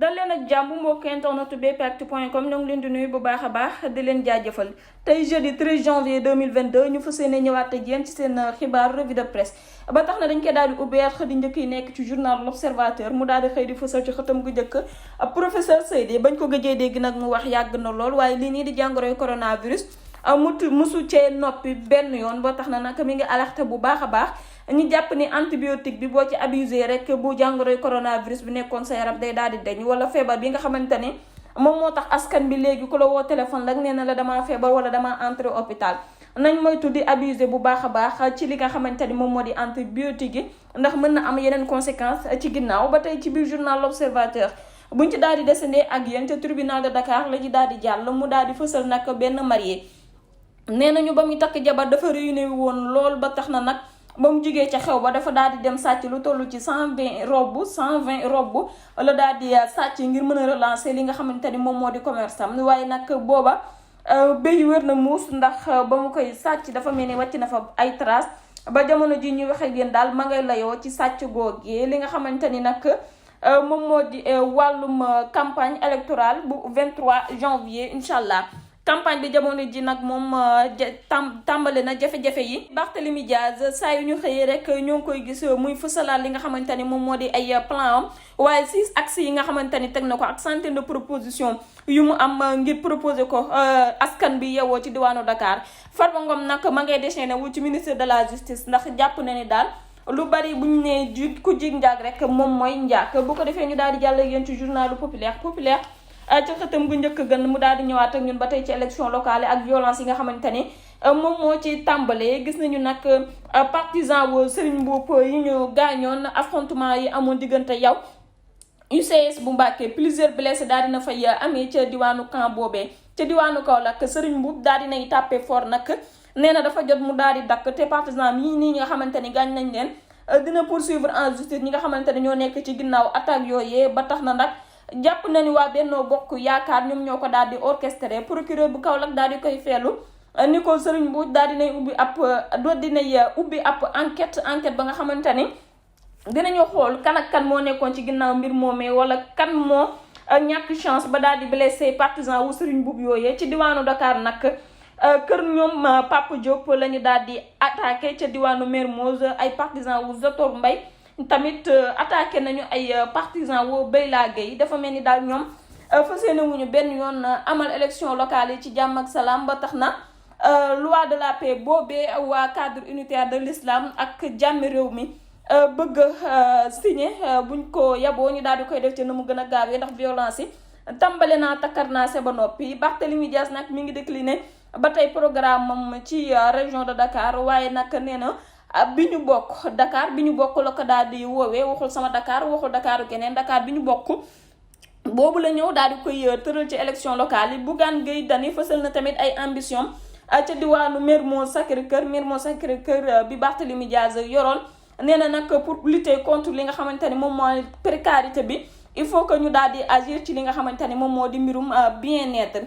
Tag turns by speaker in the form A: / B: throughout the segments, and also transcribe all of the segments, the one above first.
A: dal leen ak jàmm mbokk internet bpactu.com ñoo ngi leen di nuyu bu baax a baax di leen jaajëfal tey jeudi 13 janvier 2022 ñu fas yéene ñëwaat ak yéen ci seen xibaar revue de presse ba tax na dañ koy daal di ubbi xët di njëkk yi nekk ci journal l'Observateur mu daal di xëy di fësal ci xëtam gu njëkk professeur Seydi bañ ko gëjee dégg nag mu wax yàgg na lool waaye lii nii di jàngoroy coronavirus musu cee noppi benn yoon ba tax na nag mi ngi alerté bu baax a baax ñu jàpp ni antibiotique bi boo ci abusé rek bu jàngoroy coronavirus bi nekkoon sa yaram day daal di deñ wala feebar bi nga xamante ni moom moo tax askan bi léegi ku la woo téléphone rek nee na la damaa feebar wala damaa entré hôpital nañ moytu di abusé bu baax a baax ci li nga xamante ni moom moo di antibiotique yi ndax mën na am yeneen conséquence ci ginnaaw ba tey ci biir journal l'Observateur buñ ci daal di descendre ak yéen ca tribunal de Dakar la ci daal di jàll mu daal di fësal nag benn marié nee nañu ba muy takk jabar dafa réuni woon lool ba tax na nag ba mu jugee ca xew ba dafa daal di dem sàcc lu toll ci 120 robe la daal di sàcc ngir mën a relancer li nga xamante ni moom moo di commerce am waaye nag booba béy wér na muus ndax ba mu koy sàcc dafa mel ni wàcc na fa ay trace ba jamono ji ñuy waxee yéen daal ma ngay layoo ci sàcc googee li nga xamante ni nag moom moo di wàllum campagne électorale bu 23 janvier incha allah. campagne bi jamono ji nag moom tàmbale na jafe-jafe yi Barthélémy Diaz saa yu ñu xëyee rek ñoo ngi koy gis muy fësalaat li nga xamante ni moom moo di ay plan am waaye 6 axes yi nga xamante ni teg na ko ak centaine de proposition yu mu am ngir proposer ko askan bi yewoo ci diwaanu Dakar Farba Ngom nag ma ngay déchaîné wu ci ministre de la justice ndax jàpp na ni daal lu bari bu ñu nee ji ku jig njaag rek moom mooy njaag bu ko defee ñu daal di jàll yéen ci journalu populaire ci xëtam gu njëkk gën mu daal di ñëwaat ak ñun ba tey ci élection locale ak violence yi nga xamante ni moom moo ci tàmbalee gis nañu nag partisan wu Serigne Mboup yi ñu gaañoon affrontement yi amoon diggante yow UCS bu Mbàkke plusieurs blessés daal dina fay amee ca diwaanu camp boobee ca diwaanu Kaolack Serigne Mboup daal dinay tàppe fort nag nee na dafa jot mu daal di dakk te partisan yi nii ñi nga xamante ni gaañ nañ leen dina poursuivre en justice ñi nga xamante ne ñoo nekk ci ginnaaw attaque yooyee ba tax na nag jàpp na ni waa Benno Bokk Yaakaar ñoom ñoo ko daal di orchestré procureur bu Kaolack daal di koy feelu ni ko Serigne Mboup daal dinay ubbi ab enquête ba nga xamante ni dinañu xool kan ak kan moo nekkoon ci ginnaaw mbir moomee wala kan moo ñàkk chance ba daal di blessé partisan wu Serigne Mboup yooyee ci diwaanu Dakar nag kër ñoom Papa Diop la ñu daal di attaqué ca diwaanu Mermoz ay partisan wu Zator Mbaye tamit attaqué nañu ay partisans woo Bayla Gueye dafa mel ni daal ñoom fas yéene wuñu benn yoon amal élection locale yi ci jàmm ak salaam ba tax na loi de la paix boobee waa cadre unitaire de l'islam ak jàmmi réew mi bëgg signé buñ ko yaboo ñu daal di koy def ci na mu gën a gaawee ndax violence yi tàmbale naa takkar naa se ba noppi Barthélémy Dias nag mi ngi décliné ba tey programme moom ci région de Dakar waaye nag nee na bi ñu bokk Dakar bi ñu bokk la ko daal di woowee waxul sama Dakar waxul Dakaru keneen Dakar bi ñu bokk boobu la ñëw daal di koy tëral ci élection locale yi Bougane Gueye Dany fësal na tamit ay ambition ca diwaanu Mermoz Sacré-Cœur bi Barthélémy Diaz yoroon nee na nag pour lutter contre li nga xamante ni moom mooy précarité bi il faut que ñu daal di agir ci li nga xamante ni moom moo di mbirum bien-être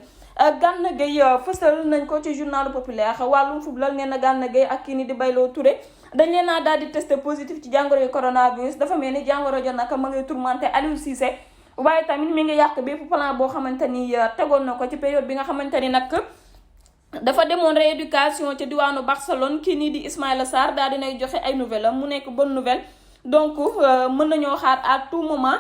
A: Gana Gueye fësal nañ ko ci journal populaire wàllum football nee na Gana Gueye ak kii ni di Baylo Touré dañ leen naa daal di testé positif ci jàngoro yu coronavirus dafa mel ni jàngoro jo nag ma ngay tourmenté Aliou Cissé waaye tamit mi ngi yàq bépp plan boo xamante ni tegoon na ko ci période bi nga xamante ni nag dafa demoon rééducation ci diwaanu Barcelone kii nii di Ismaïla Sarr daal dinay joxe ay nouvelle am mu nekk bonne nouvelle donc mën nañoo xaar à tout moment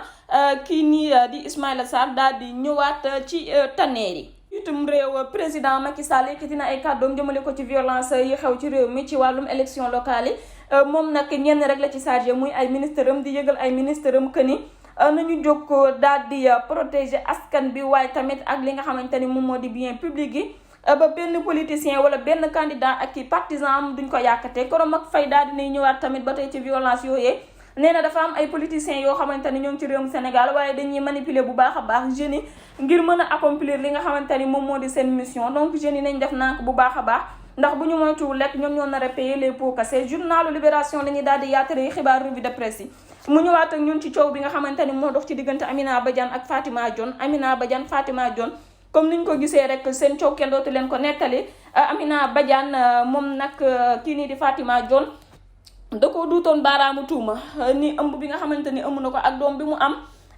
A: kii nii di Ismaïla Sarr daal di ñëwaat ci tanneer yi itam réew président Macky Sall yëkkati na ay kàddoom jëmale ko ci violence yi xew ci réew mi ci wàllum élection locale yi moom nag ñenn rek la ci chargé muy ay ministre am di yëgal ay ministre am que ni nañu jóg daal di protéger askan bi waaye tamit ak li nga xamante ni moom moo di bien public yi ba benn politicien wala benn candidat ak i partisan am duñ ko yàkkate korom ak fay daal dinay ñëwaat tamit ba tey ci violence yooyee nee na dafa am ay politiciens yoo xamante ni ñoo ngi ci réewum Sénégal waaye dañuy manipuler bu baax a baax jeunes yi ngir mën a accomplir li nga xamante ni moom moo di seen mission donc jeunes yi nañ def nànk bu baax a baax ndax bu ñu moytuwul lekk ñoom ñoo nar a payer les pots cassés journalu Libération la ñuy daal di yaatale xibaar revue de presse yi mu ñëwaat ak ñun ci coow bi nga xamante ni moo dox ci diggante Amina Badiane ak Fatima Dione comme niñ ko gisee rek seen coow kenn dootu leen ko nettali Amina Badiane moom nag kii nii di Fatima Dione da ko duutoon baaraamu tuuma ni ëmb bi nga xamante ni ëmb na ko ak doom bi mu am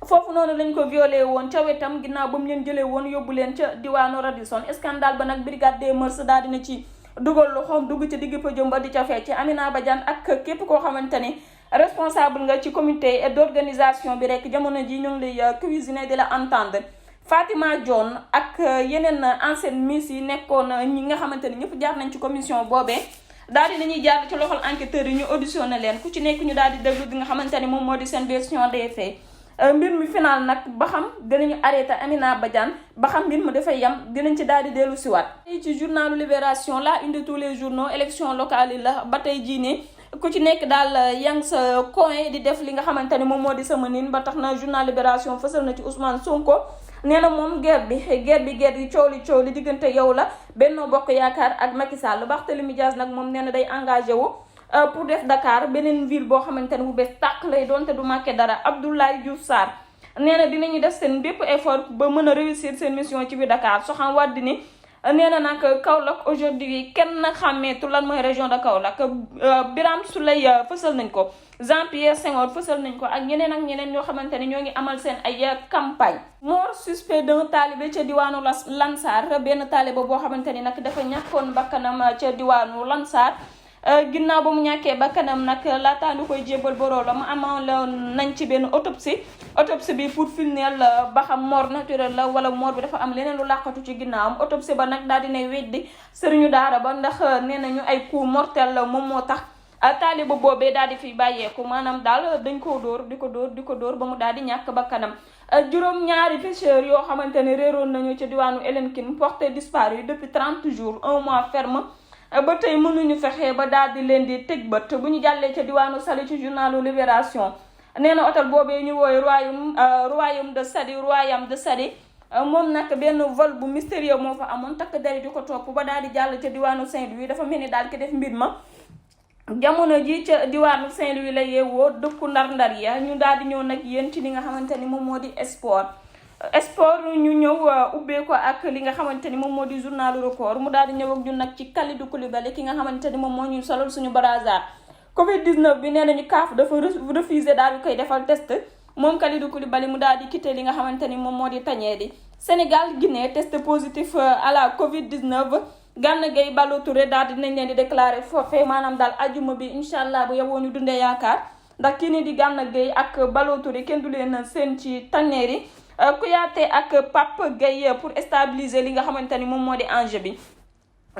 A: foofu noonu lañ ko violé woon ca wetam ginnaaw ba mu leen jëlee woon yóbbu leen ca diwaanu Radisson. Scandale ba nag brigade des mœurs daal dina ci dugal loxoom dugg ci digg podium ba di ca fecc. Amina Badiane ak képp koo xamante ni responsable nga ci comité d'organisation bi rek jamono ji ñu ngi lay cuisiner de la entendre. Fatima Dione ak yeneen ancienne miss yi nekkoon ñi nga xamante ni ñëpp jaar nañ ci commission boobee daal di nañuy jaar ci loxol enquêteurs yi ñu auditionné leen ku ci nekk ñu daal di déglu bi nga xamante ni moom moo di seen version des faits. mbir mi final nag ba xam dinañu arrêté Amina Badiane ba xam mbir mi dafay yam dinañ ci daal di dellu siwaat ci journalu Libération la une de tous les journaux élection locale yi la ba tey jii nii ku ci nekk daal yang sa coin di def li nga xamante ni moom moo di sama nin ba tax na journal Libération fësal na ci Ousmane Sonko nee na moom guerre bi coow li diggante yow la Benno Bokk Yaakaar ak Macky Sall. Barthélémy Dias nag moom nee na day engagé wu pour def Dakar beneen ville boo xamante ne bu bees tàq lay doon te du manqué dara. Abdoulaye Diouf Sarr nee na dinañu def seen bépp effort ba mën a réussir seen mission ci biir Dakar. Soham Wardini nee na nag Kaolack aujourd'hui kenn xàmmeetu lan mooy région de Kaolack. Birame Souleye fësal nañ ko, Jean-Pierre Senghor fësal nañ ko ak ñeneen ñoo xamante ne ñoo ngi amal seen ay campagne. mort suspect d'un talibé ca diwaanu Lansar, benn talibé boo xamante ni nag dafa ñàkkoon bakkanam ca diwaanu Lansar. ginnaaw ba mu ñàkkee bakkanam nag laataa ñu koy jébal boroom amoon nañ ci benn autopsie bi pour firndeel ba xam mort naturelle la wala mort bi dafa am leneen lu làqatu ci ginnaawam. autopsie ba nag daal dinay weddi sëriñu daara ba ndax nee nañu ay coup mortel la moom moo tax taaliba boobee daal di fiy bàyyeeku maanaam daal dañ koo dóor di ko dóor ba mu daal di ñàkk bakkanam. juróom-ñaari pêcheurs yoo xamante ne réeroon nañu ci diwaanu Elinkine porté disparu depuis 30 jours 1 mois ferme. ba tey mënuñu fexe ba daal di leen di tëj bët. bu ñu jàllee ca diwaanu Saly ci journalu Libération nee na hôtel boobee ñu wooy royaume de Sadi moom nag benn vol bu mystérieux moo fa amoon takk dari di ko topp ba daal di jàll ca diwaanu Saint-Louis. dafa mel ni daal ki def mbir ma jamono ji ca diwaanu Saint-Louis la yeewoo dëkku ndar-ndar ya. ñu daal di ñëw nag yéen ci li nga xamante ni moom moo di sport ñu ñëw ubbee ko ak li nga xamante ni moom moo di journalu Record mu daal di ñëw ak ñun nag ci Kalidou Koulibaly ki nga xamante ni moom moo ñuy solal suñu brassard. Covid 19 bi nee nañu CAF dafa refusé daal di koy defal test moom Kalidou Koulibaly mu daal di quitté li nga xamante ni moom moo di tañee di. Sénégal Guinée test positif à la Covid 19 Gana Gueye Ballo Touré daal di nañ leen di déclaré forfait maanaam daal ajuma bi incha allah bu yeboo ñu dundee yaakaar ndax kii nii di Gana Gueye ak Ballo Touré kenn du leen seen ci tanneer yi. Kouyaté ak Pape Gueye pour stabiliser li nga xamante ni moom moo di enjeu bi.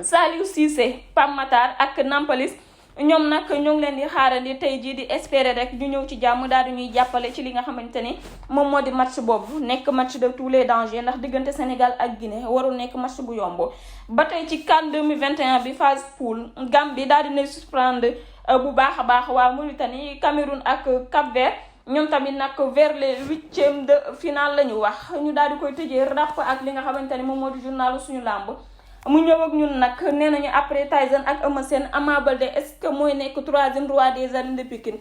A: Saliou Cissé, Pape Matar ak Nampalis ñoom nag ñoo ngi leen di xaarandi tey jii di espérer rek ñu ñëw ci jàmm daal di ñuy jàppale ci li nga xamante ni moom moo di match boobu nekk match de tous les dangers ndax diggante Sénégal ak Guinée warul nekk match bu yomb. ba tey ci CAN 2021 bi phase poule Gambie daal di nay suspendre bu baax a baax waa Mauritanie, Cameroun ak Cap-Vert. ñoom tamit nag vers les 8e de finale la ñu wax ñu daal di koy tëjee ràpp ak li nga xamante ni moom moo di journalu suñu làmb mu ñëw ak ñun nag nee nañu après Tyson ak Eumeu Sène Ama Baldé est-ce que mooy nekk 3e roi des arènes de Pikine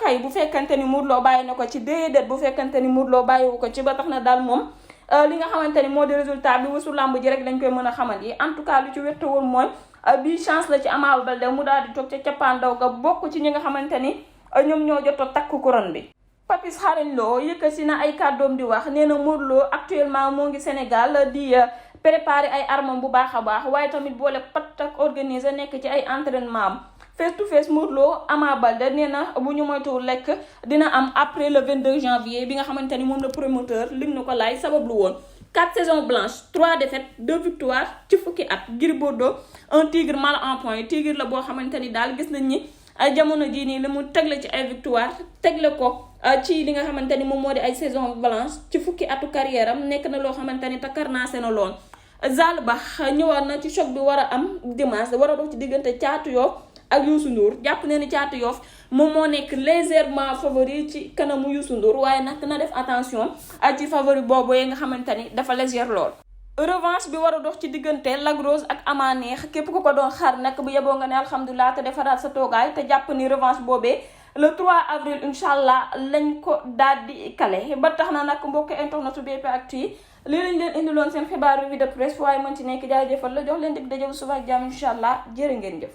A: kay bu fekkante ni Modou Lo bàyyi na ko ci déedéet bu fekkante ni Modou Lo bàyyiwu ko ci ba tax na daal moom li nga xamante ni moo di résultat bi wasu làmb ji rek lañ koy mën a xamal yi en tout cas lu ci wér woon mooy bii chance la ci Ama Baldé mu daal di toog ca cappaandaw ga bokk ci ñi nga xamante ni ñoom ñoo jot a takk couronne bi. Papis Xarañ Lo yëkkati na ay kàddoom di wax nee na Modou Lo actuellement moo ngi Sénégal di préparer ay armam bu baax a baax waaye tamit boole pat ak organiser nekk ci ay entraînement am face to face Modou Lo Ama Baldé nee na bu ñu moytuwul lekk dina am après le 22 janvier bi nga xamante ni moom la promoteur lim na ko laay sabablu woon. 4 saisons blanches 3 défaites 2 victoires ci fukki at. Gris Bordeaux un tigre mal en point tigre la boo xamante ni daal gis nañ ni jamono jii nii li mu tegle ci ay victoire tegle ko ci li nga xamante ni moom moo di ay saison blanche ci fukki atu carrière am nekk na loo xamante ni takarnaase na loon. Zal Ba ñëwaat na ci choc bi war a am dimanche war a dox ci diggante Caatu Yoff ak Youssou Ndour jàpp ne ni Caatu Yoff moom moo nekk légèrement favori ci kanamu Youssou Ndour waaye nag na def attention ci favori boobu nga xamante ni dafa légère lool. revanche bi war a dox ci diggante Lac Rose ak Ama Neex képp ku ko doon xaar nag bu yeboo nga ne alhamdulilah te defaraat sa toogaay te jàpp ni revanche boobee le 3 avril incha allah lañ ko daal di kale ba tax na nag mbokk internet BP Actu yi lii lañ leen indiloon seen xibaar revue de presse waaye mën ci nekk jaajëfal la jox leen dig daje bu suba ak jàmm incha allah jërë ngeen jëf.